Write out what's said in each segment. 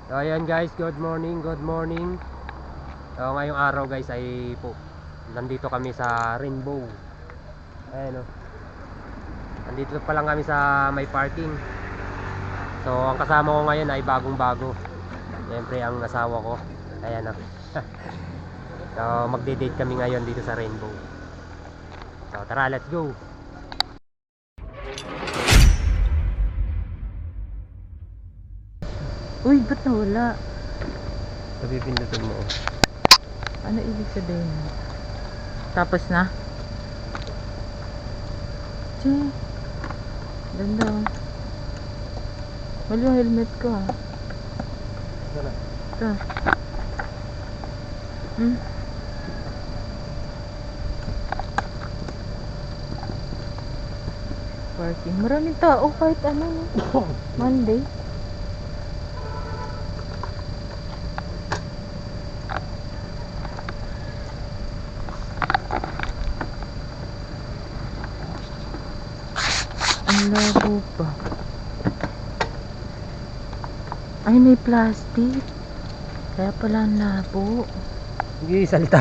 So ayan guys, good morning, good morning. So ngayong araw guys ay nandito kami sa Rainbow. Ayan o. Nandito pa lang kami sa may parking. So ang kasama ko ngayon ay bagong bago. Siyempre ang asawa ko. Ayan o. So magde-date kami ngayon dito sa Rainbow. So tara, let's go. Uy, ba't nawala? Napipindutin mo. Ano ibig sabihin? Tapos na? Che, ganda. Wala, helmet ko ha. Sana. Ito. Parking. Maraming tao kahit ano. Monday. Ang labo pa. Ay, may plastic. Kaya pala ang labo. Sige, salita.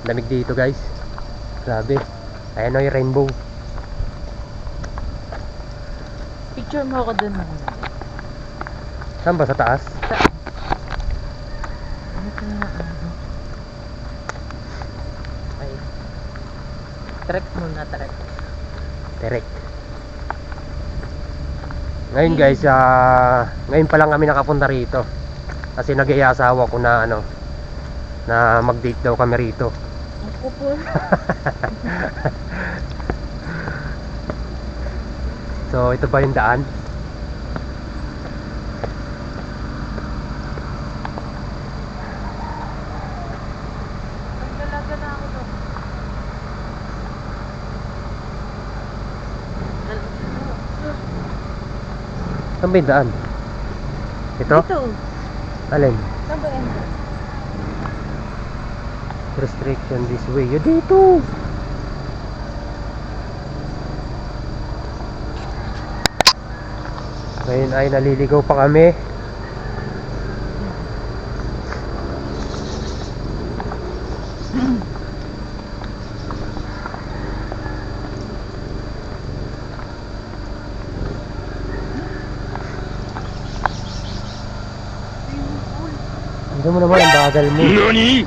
Lamig dito guys. Grabe. Ayan o yung Rainbow. Picture mo ako dun. Saan ba? Sa taas? Ano ka na ano? Ay. Trek muna, trek. Direct. Ngayon guys, ngayon pa lang kami nakapunta rito. Kasi nag-iasawa ko na na mag-date daw kami rito. Ako po. So ito ba yung daan? Naggalaga na ako doon. Saan ba yung daan? Ito? Ito. Alin? Saan ba yan? Restriction this way. Yo, dito! Ngayon ay naliligaw pa kami. Hindi mo naman ang bagal mo. NANI?!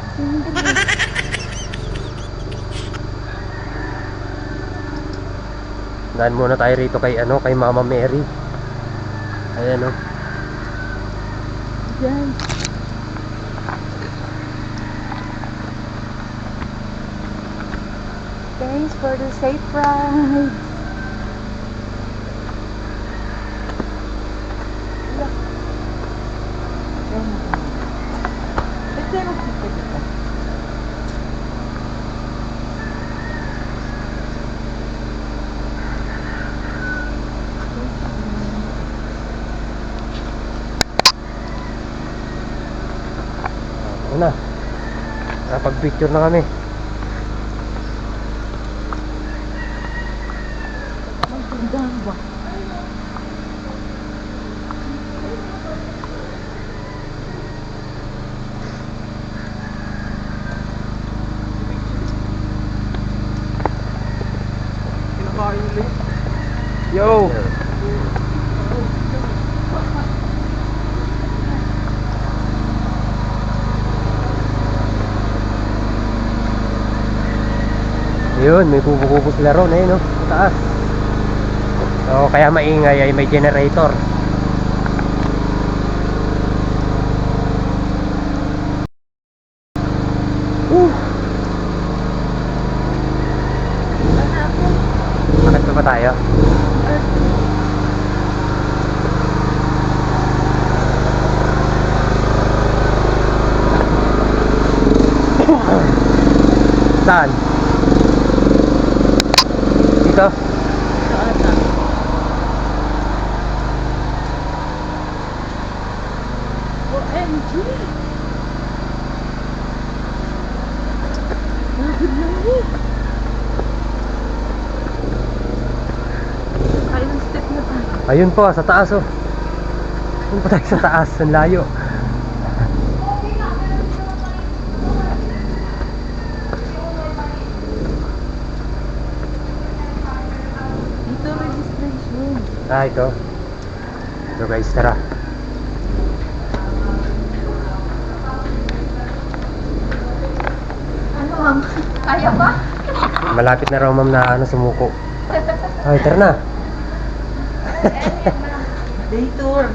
Daan muna tayo rito kay kay Mama Mary. Ayan o. Yan. Thanks for the safe ride. Ito yung kita dito. Ano na? Nakapag-picture na kami. Maganda ba? Yo! Ayun, may kubo-kubo sila ron no? Sa taas. So, kaya maingay ay may generator. Bakit pa ba tayo? Saan? Dito? Saan na? OMG! Lapid lang eh. Kailang step na tayo. Ayun po, sa taas oh. Ayun pa tayo sa taas, ang layo. Dito registration. Ito. Ito guys, tara. Ano ma'am? Kaya ba? Malapit na raw ma'am na sumuko. Ay, tara na. Day tour.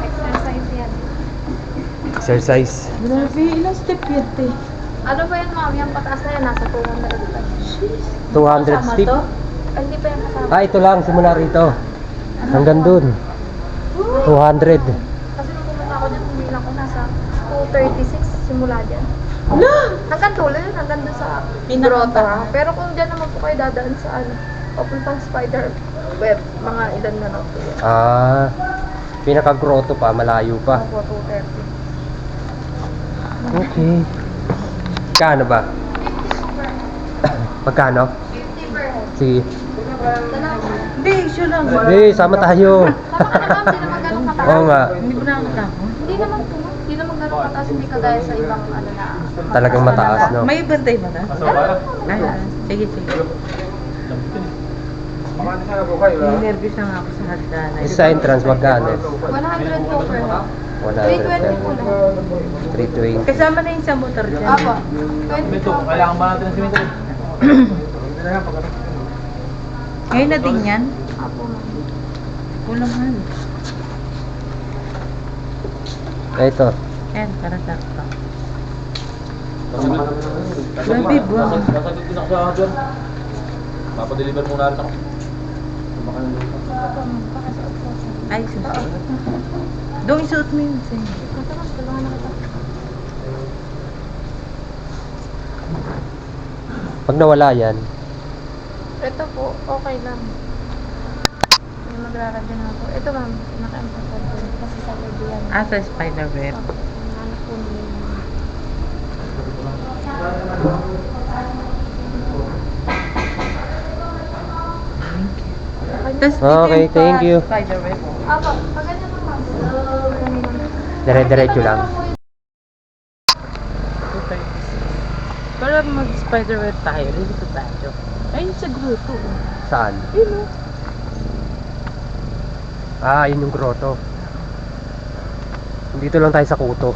Exercise yan. Exercise. Grabe, ilang step yan, te? Ano ba yan ma'am? Yung pataas na yan, nasa 200 pa. 200 Kasama steep. to? Ay, hindi pa yan kasama. Ito lang, simula rito. Hanggang dun. 200. Kasi nung pumunta ako dyan, humilang ko nasa 236 simula dyan. Ala! Hanggang tuloy yun, hanggang dun sa Pinakanta. grotto. Pero kung dyan naman po kayo dadaan sa ano, papuntang spider web, mga ilan na lang po yan. Pinaka-grotto pa, malayo pa. Ako, 230. Okay. Kano ba? 50 per head. Magkano? 50 per head. Sige. Dalawa. Hindi, issue lang. Sama tayo. Tama ka na ma'am, hindi naman ganun kataas. Oo nga. Hindi ba nakakatakot? Hindi naman po. Hindi naman ganun kataas. Hindi kagaya sa ibang ano na. Talagang mataas, no? May bantay ba na? Ay, sige, sige. Nervous na nga ako sa hagdanan. Sa entrance, magkano? 100 po per head. 320 po 100. lang. 320. Kasama na yung sa motor dyan. Apo. 20 po. Kailangan ba natin ng simento? Ngayon na din yan. Apo ma'am. Kulang man. Ito. Yan, para sakto. Grabe, buwan. Sasagot din ako sa dyan. Papadeliver muna rin ako. Ay, susunod. Doon isuot mo yun. Sige. Matakas, tulungan na kita. Pag nawala yan, Ito po, okay lang. May magraradyo na ako. Ito ma'am, naka-important po. Kasi sa web yan. Ah, sa spider web. Apo. Ano po nila. Tas, Okay, dito yung thank you. Spider web. Apo, pag ganyan po ma'am. dire-diretso lang. Para mag-spider web tayo, dito tayo. Ay, sa grupo. Saan? Yun o. Yun yung grotto. Dito lang tayo sa kuto.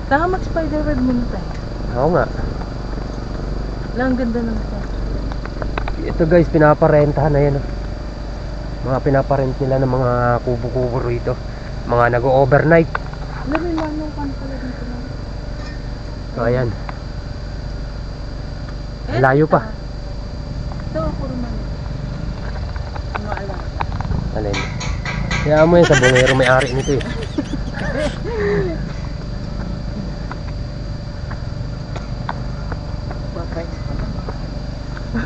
Saka mag-spider web muna tayo. Oo nga. Wala, ang ganda ng set. Ito guys, pinaparentahan na yan. Oh. Mga pinaparent nila ng mga kubo-kubo rito. Mga nag-overnight. Alam mo yung manukan pala dito ma'am. So ayan. Layo pa. Ito ako naman. Maalam. Alin? Kaya mo yan sa bungero may-ari nito eh. Bakay.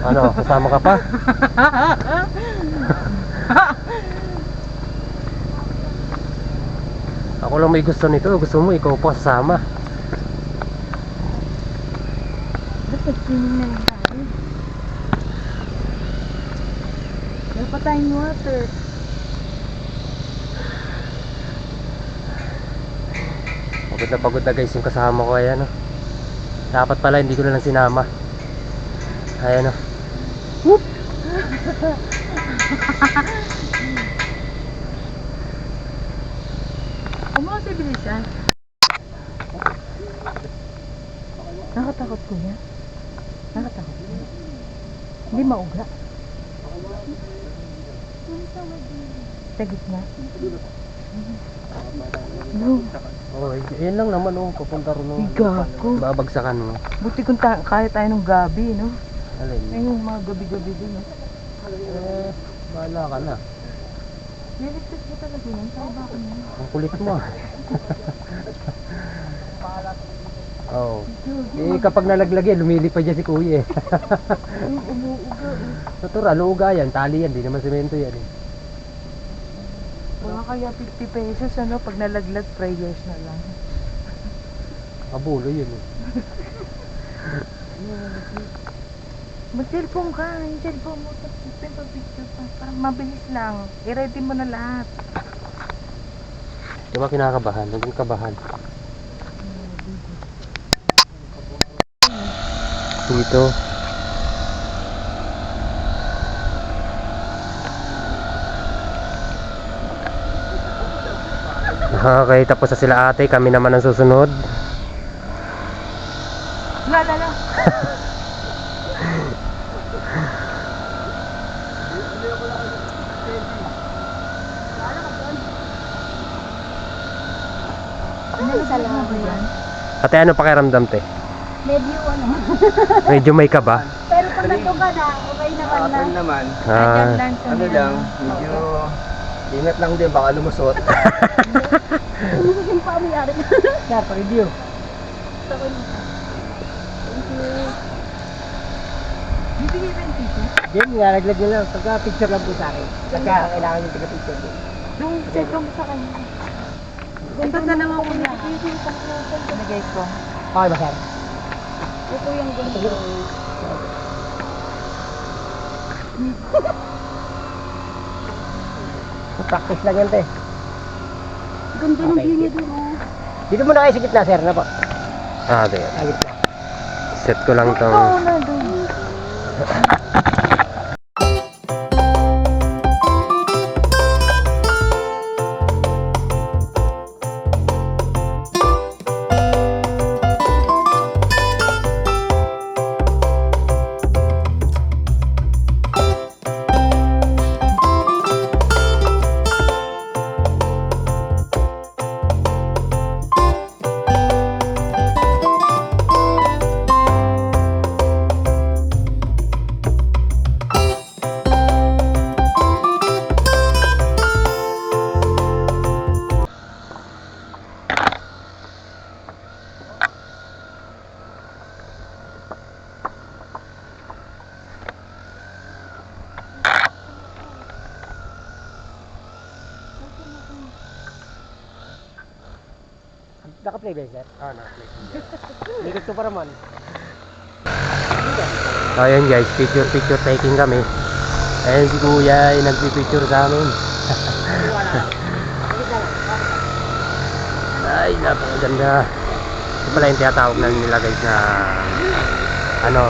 Ano, kasama ka pa? Ako lang may gusto nito. Gusto mo, ikaw pa sasama. Dapat swimming na lang tayo. Dapat tayong water. Pagod na guys yung kasama ko. Ayan oh. Dapat pala hindi ko na lang sinama. Ayan oh. Whoop! Umasa bilisan. Nakatakot ko niya. Nakatakot ko niya. Hindi mauga. Sa gitna. No. Oh, yan lang naman oh. Papunta rin oh. Gago. Babagsakan mo. Buti kung kaya tayo ng gabi, no? Alin? Ay, yung mga gabi-gabi din, no? Bahala ka na. Niligtas mo talaga yan? Saan ba ako niyan? Ang kulit mo. Oo. Eh kapag nalaglag yan, lumilipad dyan si kuya eh. Yung umuuga, eh. Natural, uga yan, tali yan, di naman semento yan eh. Wala kaya 50 pesos, ano? Pag nalaglag, prayers na lang. Abulo yun eh. Mag-cellphone ka. Yung cellphone mo. Tapos picture pa. Parang mabilis lang. I-ready mo na lahat. Di ba kinakabahan? Naging kabahan. Dito. Okay, tapos na sila ate. Kami naman ang susunod. Lala. Salamat. Ate, ano pakiramdam te? Medyo ano. Medyo may kaba? Pero pag natuga na, okay naman na. Okay naman. Ah, Ano lang, medyo ingat lang din, baka lumusot. Yung pamiyari na. Kaya pa-review. Thank you. Bibigay ba yung tissue? Diyan nga, naglag nyo lang. Pagka-picture lang po sa akin. Pagka kailangan yung taga-picture din. Yung cellphone mo sa kanya. Ito na naman ko na. Nagay ko. Okay ba, sir? Ito yung gusto. Practice lang yan, te. Ganda ng Okay. view niya doon. Oh. Dito muna kayo sa gitna, sir. Na po. ate. Sa gitna. Set ko lang tong... Oo na doon. Naka-play ba yun, sir? Ah, na-click. Likod ko pa naman. Ayun guys, picture taking kami. Ayun si kuya ay nagpipicture sa amin. Ay, napakaganda. Ito pala yung tinatawag na nila guys na ano,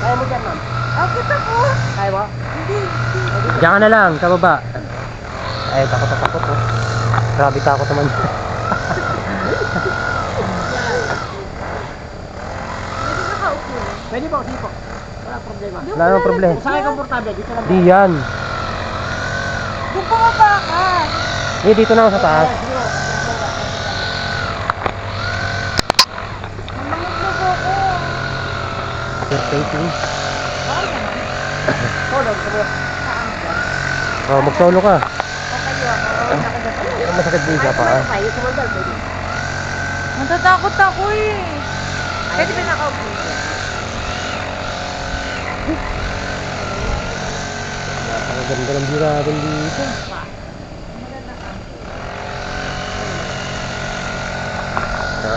Kaya mo dyan, ma'am? Okay pa po. Kaya mo? diyan ka na lang sa baba. Ay, takot oh. Grabe takot naman. Pwede po, sige po. Wala problema. Wala namang problema. Kung saan kayo komportable, dito lang. Di yan. Doon bumaba ka. Eh, dito na ako sa taas. Mamangot na po ako. Picture taking. Tulog, tulog. Oh, mag-solo ka. Tatayo ako. Hindi ka masakit din sa paa. Tayo, sumandal, pwede. Natatakot ako eh. Pwede ba nakaupo? Napakaganda ng view natin dito.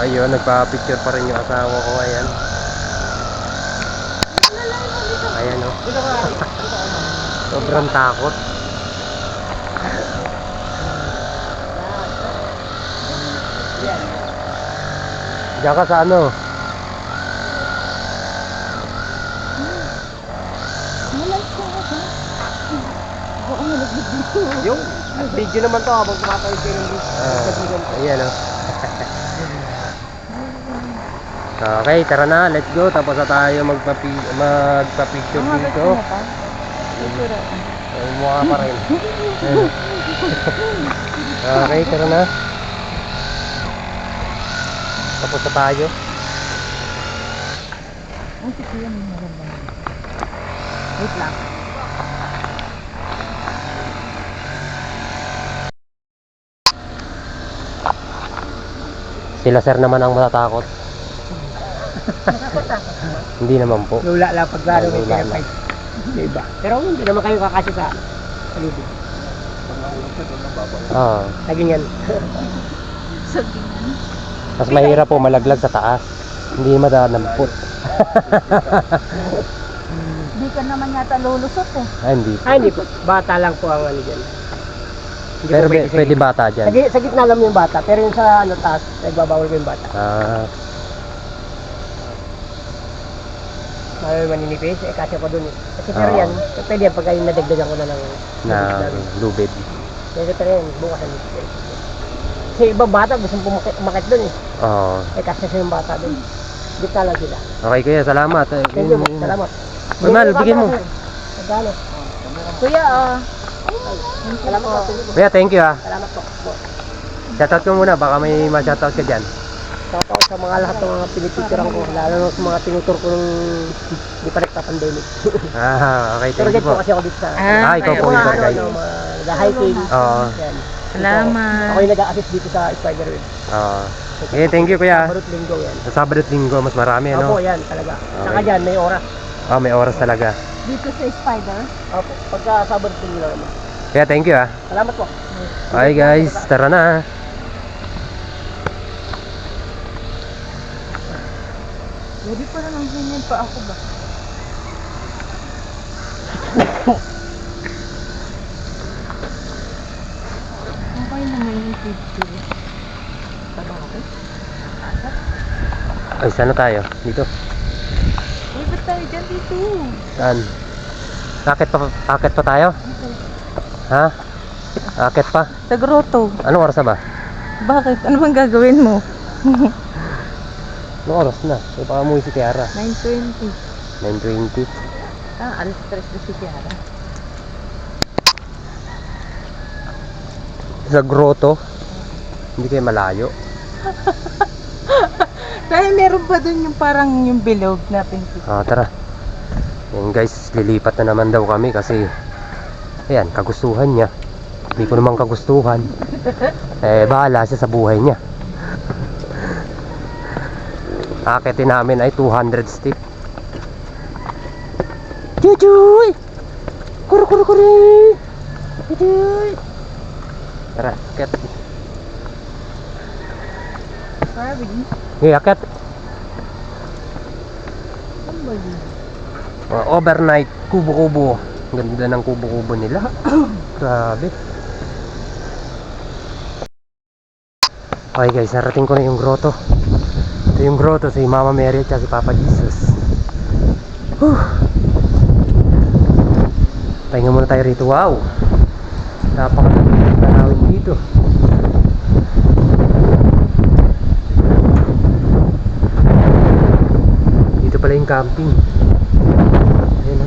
Ayun, nagpa-picture pa rin yung asawa ko. Ayan. Ayan o. Dito ka. Sobrang takot. Diyan ka sa ano? Yung video naman to habang tumatawid kayo ng video. Ayan o. Okay, tara na. Let's go. Tapos na tayo magpa-picture dito. Ay, mukha pa rin. Okay, tara na. Tapos na tayo. Wait lang. Sila sir naman ang matatakot. Hindi naman po. Lula lang pag lalo may Lula fair lang. fight. Diba? Pero hindi naman kayo kakasya sa paligid. Ah, Naging yan. mas mahirap po malaglag sa taas. Hindi madanampot. Di ka naman yata lulusot eh. Ay, hindi. Ay, hindi po. Bata lang po ang ano dyan. Hindi Pero po pwede sa pwede gitna. bata dyan. Sa gitna lang yung bata, pero yung sa ano taas, nagbabawal ko yung bata. Ah, May maninipis, eh kasi ako dun eh. Kasi pero Oo. yan, pwede yan pagka yung nadagdagan ko na ng na lubid. Kasi pero yan, bukas ang nipis. Kasi ibang bata gusto umakit dun eh. Oo. Eh kasi sa yung bata dun. Gitna lang sila. Okay kuya, salamat. Thank you, salamat. Uy, Mal, bigyan mo. Magkano? Kuya, Salamat po. Kuya, thank you ah. Salamat po. Shoutout ko muna, baka may ma-shoutout ka dyan. Shout out sa mga lahat ng mga pinipicturean ko, lalo na sa mga tinutur ko nung di pa nagka-pandemic. Ah, okay, Pero thank you dito po. kasi ako dito sa... Ah, ikaw po mga yung tour guide. mga nag-hiking. Oo. Yan. Salamat. Ako yung nag-assist dito sa Spiderweb. Oo. Okay, thank you kuya. Barut linggo yan. Sa Sabado at Linggo, mas marami Opo, ano? yan talaga. Okay. Saka dyan, may oras. Ah, may oras talaga. Dito sa Spider. Opo, pagka Sabado linggo naman. Kaya thank you ah. Salamat po. Okay guys, tara na. Pwede pa naman ganyan pa ako ba? Okay naman yung picture. Ay, saan na tayo? Dito. Uy, ba't tayo dyan dito? Saan? Akit pa tayo? Ha? Akit pa? Sa grotto. Anong oras na ba? Bakit? Ano bang gagawin mo? Anong oras na? May baka umuwi si Tiara. 9:20. 9:20. Alas 3 na si Tiara. Sa grotto. Hindi kayo malayo. Dahil meron pa dun yung parang yung bilog na pinto. Ah, tara. Yan guys, lilipat na naman daw kami kasi ayan, kagustuhan niya. Hindi ko naman kagustuhan. Eh, bahala siya sa buhay niya. Akitin namin ay 200 stick. Jujuy! Kuru kuru kuru! Jujuy! Tara, akit. Sabi, Hey, akit. Overnight, kubo-kubo. Ganda ng kubo-kubo nila. Grabe. Okay guys, narating ko na yung grotto. Ito yung grotto si Mama Mary at si Papa Jesus. Pahinga muna tayo rito. Wow! Napakagandang tanawin dito. Dito pala yung camping. Ayun o.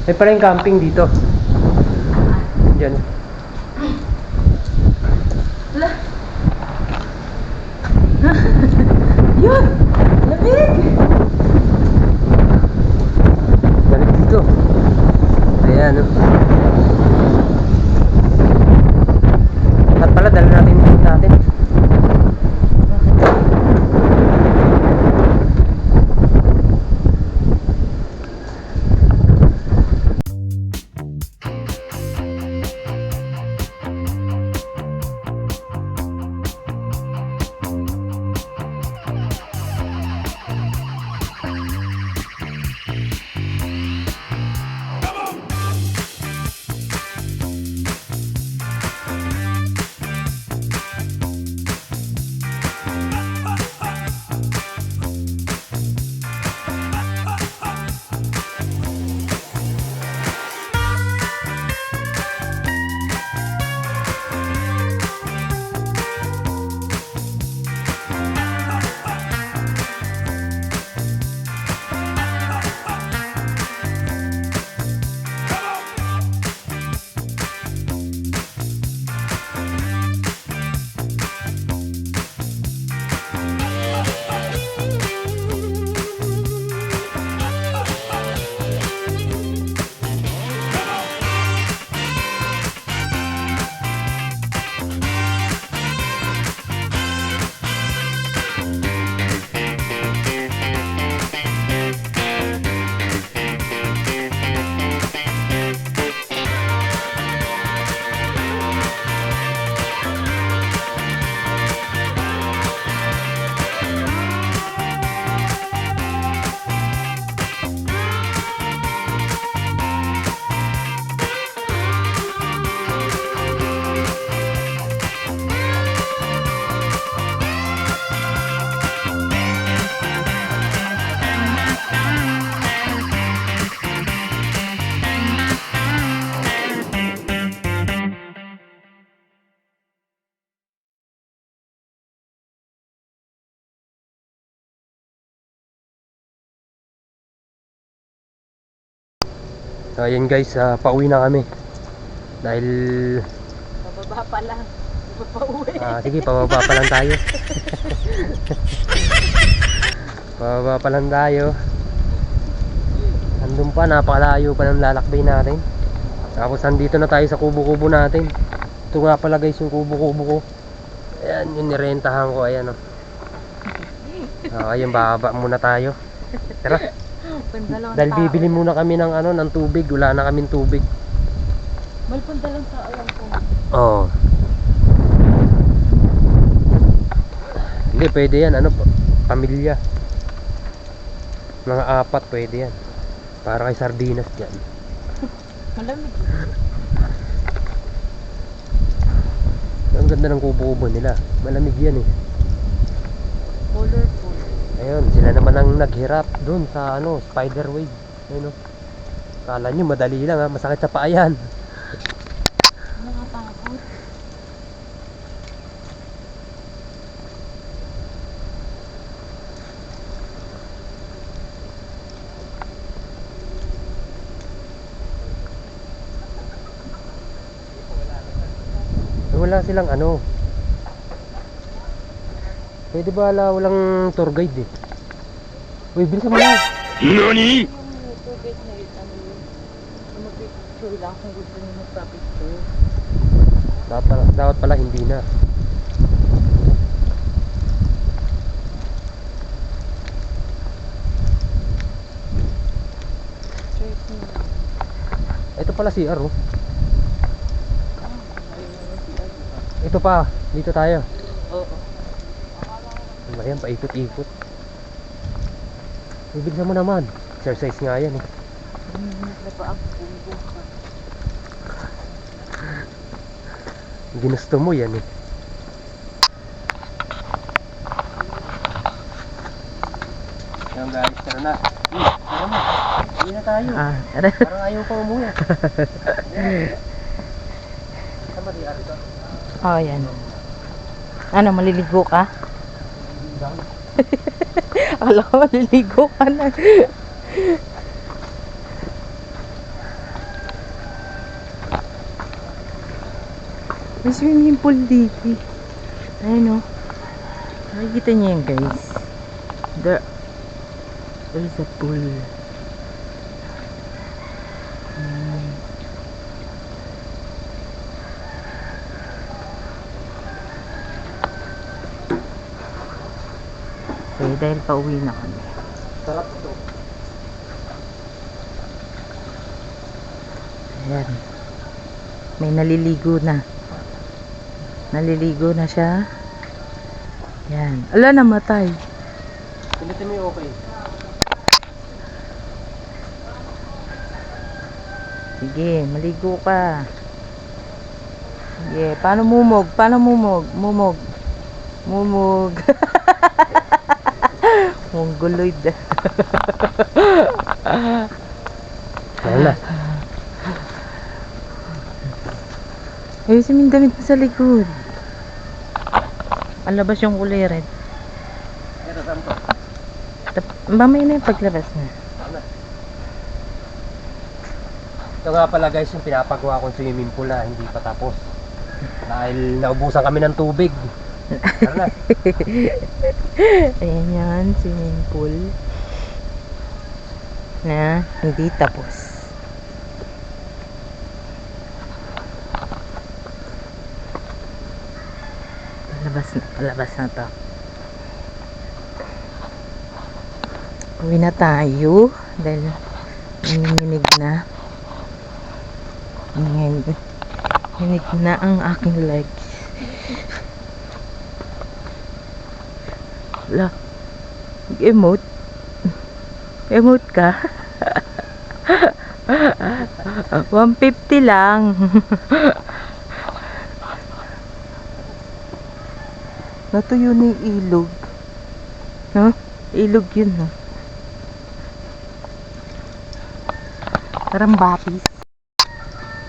May pala yung camping dito. Diyan. yun! Lamig! Balik dito. Ayan o. At pala dala natin yung food natin. So ayun guys, pauwi na kami. Dahil Pababa pa lang. Di ba pa uwi? sige, pababa pa lang tayo. Pababa pa lang tayo. Andun pa, napakalayo pa ng lalakbay natin. Tapos nandito na tayo sa kubo-kubo natin. Ito nga pala guys yung kubo-kubo ko. Ayan, yung nirentahan ko. Ayan o. Ayun, bababa muna tayo. Tara. Pandalawang Dahil tao. bibili muna kami ng ng tubig. Wala na kaming tubig. Mal pandalawang tao lang po. Oo. Hindi, pwede yan. Pamilya. Mga 4 pwede yan. Para kay sardinas dyan. Malamig. Ang ganda ng kubo-kubo nila. Malamig yan eh. Colorful. Ayun, sila naman ang naghirap doon sa spider wave. Ayun o. Kala nyo madali lang ha. Masakit sa paa yan. Nakatakot. Wala silang pwede ba walang tour guide eh. Uy, bilisan mo na. NANI? Yung tubig na yun, mag-picture lang kung gusto niyo magpa-picture. Dapat pala hindi na. Choice niyo. Ito pala CR oh. Ito pa, dito tayo. Oo. Ano ba yan, paikot-ikot. Bilisan mo naman. Exercise nga yan eh. Pa ang pugo ka. Ginusto mo yan eh. Ayan guys, tara na. Tara na. Hindi na tayo. Parang ayaw pa umuwi. Sama di arito. Oh, yan. Ano, maliligo ka? Akala ko maliligo ka na. May swimming pool dito. Ayun o. Nakikita niyo yan guys. There is a pool. Okay, dahil pauwi na kami. Sarap ito. Ayan. May naliligo na. Naliligo na siya. Ayan. Ala, namatay. Pilitin mo yung okay. Sige, maligo ka. Sige, paano mumog? Paano mumog? Mumog. Mumog. Mongoloid. Ano na? Ayusin mo yung damit mo sa likod. Ang labas yung kulay red. Ito, saan to? Mamaya na yung paglabas na. Ito nga pala guys yung pinapagawa kong swimming pool na hindi pa tapos. Dahil naubusan kami ng tubig. Tara na. Ayan yan, swimming pool na hindi tapos. Palabas na to. Uwi na tayo dahil nanginginig na. Nanginginig na ang aking legs. Wala. Emote. Emote ka. 150 lang. Natuyo na yung ilog. No? Ilog yun, no? Parang bapis.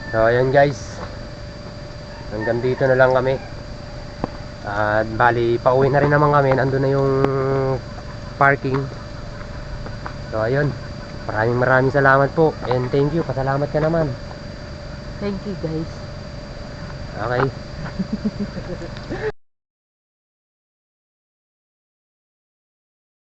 So ayan guys. Hanggang dito na lang kami. At bali, pauwi na rin naman kami. Andun na yung parking. So ayun. Maraming salamat po. And thank you. Pasalamat ka naman. Thank you guys. Okay.